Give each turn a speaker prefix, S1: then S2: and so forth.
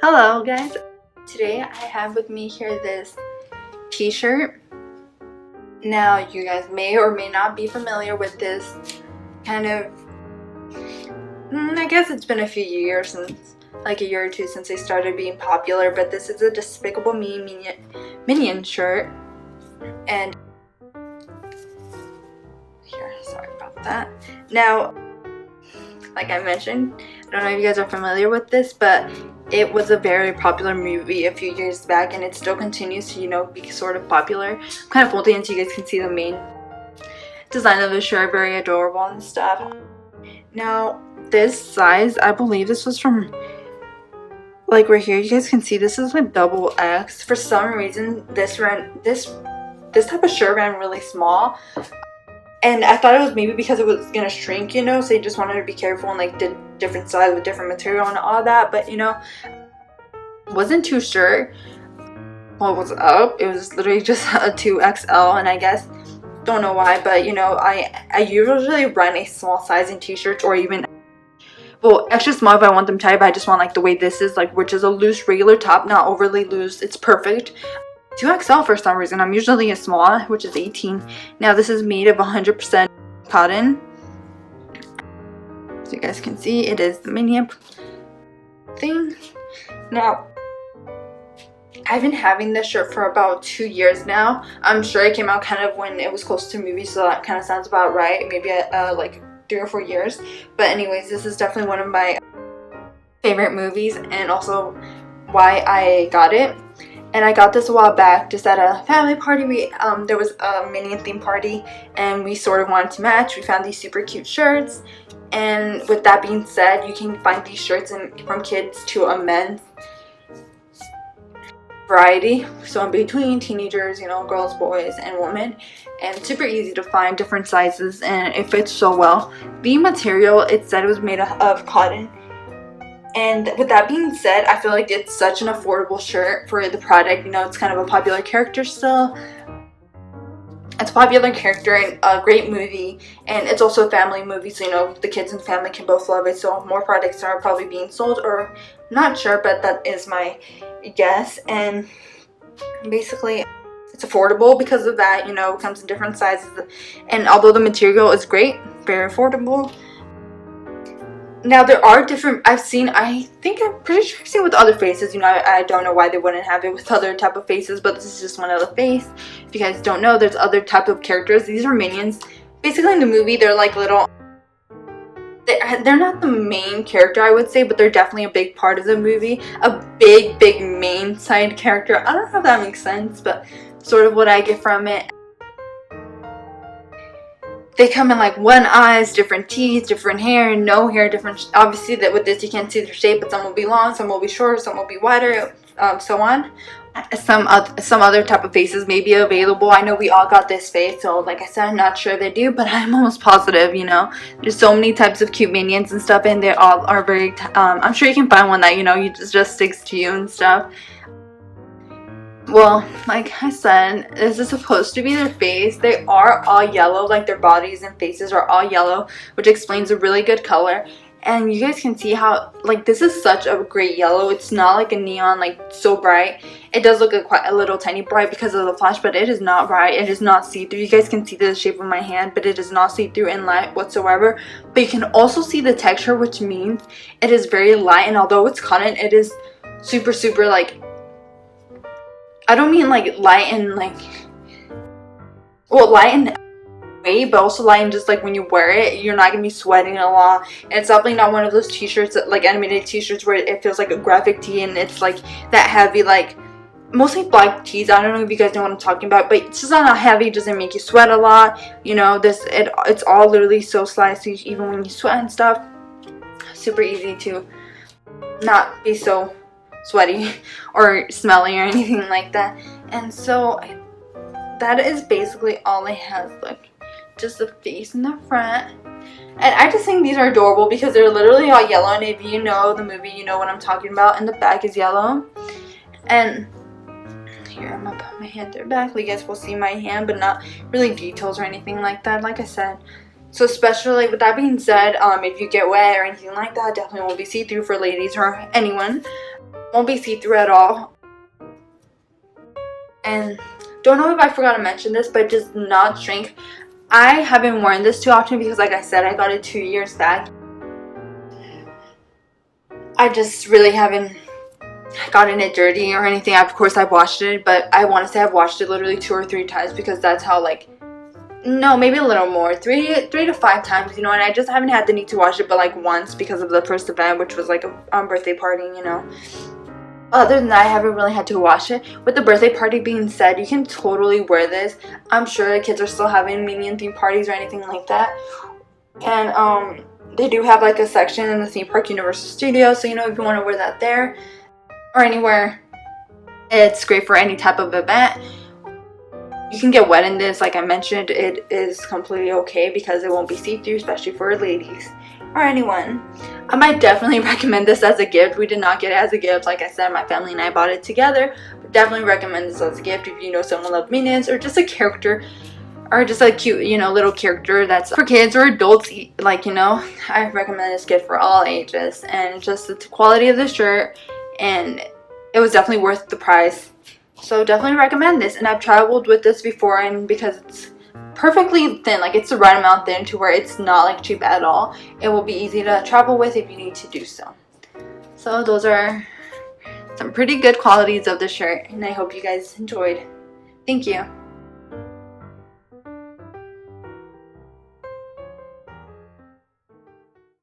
S1: Hello guys, today I have with me here this t-shirt. Now you guys may or may not be familiar with this kind of, I guess it's been a few years since, like a year or two since they started being popular, but this is a Despicable Me Minion shirt. And here, sorry about that. Now, like I mentioned, I don't know if you guys are familiar with this, but it was a very popular movie a few years back, and it still continues to, be sort of popular. I'm kind of holding it so you guys can see the main design of the shirt, very adorable and stuff. Now, this size, I believe this was from, like right here, you guys can see this is like double X. For some reason, this type of shirt ran really small. And I thought it was maybe because it was gonna shrink, so they just wanted to be careful and like did different size with different material and all that. But wasn't too sure what was up. It was literally just a 2XL, and I guess don't know why, but I usually run a small size in t-shirts, or even extra small if I want them tight. But I just want like the way this is, like, which is a loose regular top, not overly loose. It's perfect. 2XL for some reason. I'm usually a small, which is 18. Now this is made of 100% cotton. So you guys can see it is the Minion thing. Now, I've been having this shirt for about 2 years now. I'm sure it came out kind of when it was close to movies, so that kind of sounds about right. Maybe like 3 or 4 years. But anyways, this is definitely one of my favorite movies, and also why I got it. And I got this a while back just at a family party. There was a Minion theme party, and we sort of wanted to match. We found these super cute shirts, and with that being said, you can find these shirts from kids to a men's variety, so in between teenagers, girls, boys, and women, and super easy to find different sizes, and it fits so well. The material, it said it was made of cotton. And with that being said, I feel like it's such an affordable shirt for the product. It's kind of a popular character still. It's a popular character and a great movie. And it's also a family movie, so the kids and family can both love it. So more products are probably being sold, or not sure, but that is my guess. And basically, it's affordable because of that. It comes in different sizes. And although the material is great, very affordable. Now there are different, I'm pretty sure I've seen with other faces. I don't know why they wouldn't have it with other type of faces, but this is just one other face. If you guys don't know, there's other type of characters. These are minions. Basically in the movie, they're like little, they're not the main character, I would say, but they're definitely a big part of the movie. A big main side character. I don't know if that makes sense, but sort of what I get from it. They come in like one eyes, different teeth, different hair, no hair, different. Obviously, that with this you can't see their shape, but some will be long, some will be shorter, some will be wider, so on. Some other type of faces may be available. I know we all got this face, so like I said, I'm not sure they do, but I'm almost positive. There's so many types of cute minions and stuff, and they all are very. I'm sure you can find one that you just sticks to you and stuff. Well, like I said, this is supposed to be their face. They are all yellow, like their bodies and faces are all yellow, which explains a really good color. And you guys can see how, like, this is such a great yellow. It's not like a neon, like, so bright. It does look quite a little tiny bright because of the flash, but it is not bright. It is not see-through. You guys can see the shape of my hand, but it is not see-through in light whatsoever. But you can also see the texture, which means it is very light. And although it's cotton, it is super, like, I don't mean like light and like, well, light in way, but also light and just like when you wear it, you're not gonna be sweating a lot. And it's definitely not one of those t-shirts, like animated t-shirts, where it feels like a graphic tee and it's like that heavy, like mostly black tees. I don't know if you guys know what I'm talking about, but it's just not heavy. It doesn't make you sweat a lot. It's all literally so slight, so even when you sweat and stuff, super easy to not be so sweaty or smelly or anything like that. And so that is basically all it has. Look, just the face in the front. And I just think these are adorable because they're literally all yellow, and if you know the movie, you know what I'm talking about. And the back is yellow. And here, I'm gonna put my hand there back. You guys will see my hand, but not really details or anything like that, like I said. So especially with that being said, if you get wet or anything like that, definitely won't be see-through for ladies or anyone. Won't be see-through at all. And don't know if I forgot to mention this, but it does not shrink. I haven't worn this too often because, like I said, I got it 2 years back. I just really haven't gotten it dirty or anything. Of course I've washed it, but I want to say I've washed it literally 2 or 3 times because that's how, like, no, maybe a little more, three to 5 times, you know. And I just haven't had the need to wash it but like once because of the first event, which was like a birthday party, you know. Other than that, I haven't really had to wash it. With the birthday party being said, you can totally wear this. I'm sure the kids are still having Minion theme parties or anything like that. And they do have like a section in the theme park Universal Studios, so you know, if you want to wear that there or anywhere, it's great for any type of event. You can get wet in this. Like I mentioned, it is completely okay because it won't be see-through, especially for ladies or anyone. I might definitely recommend this as a gift. We did not get it as a gift. Like I said, my family and I bought it together. But definitely recommend this as a gift if you know someone loves Minions, or just a character, or just a cute, you know, little character that's for kids or adults. Like, you know, I recommend this gift for all ages. And just the quality of the shirt, and it was definitely worth the price. So definitely recommend this. And I've traveled with this before, and because it's perfectly thin, like it's the right amount thin to where it's not like cheap at all, it will be easy to travel with if you need to do so. So those are some pretty good qualities of the shirt, and I hope you guys enjoyed. Thank you.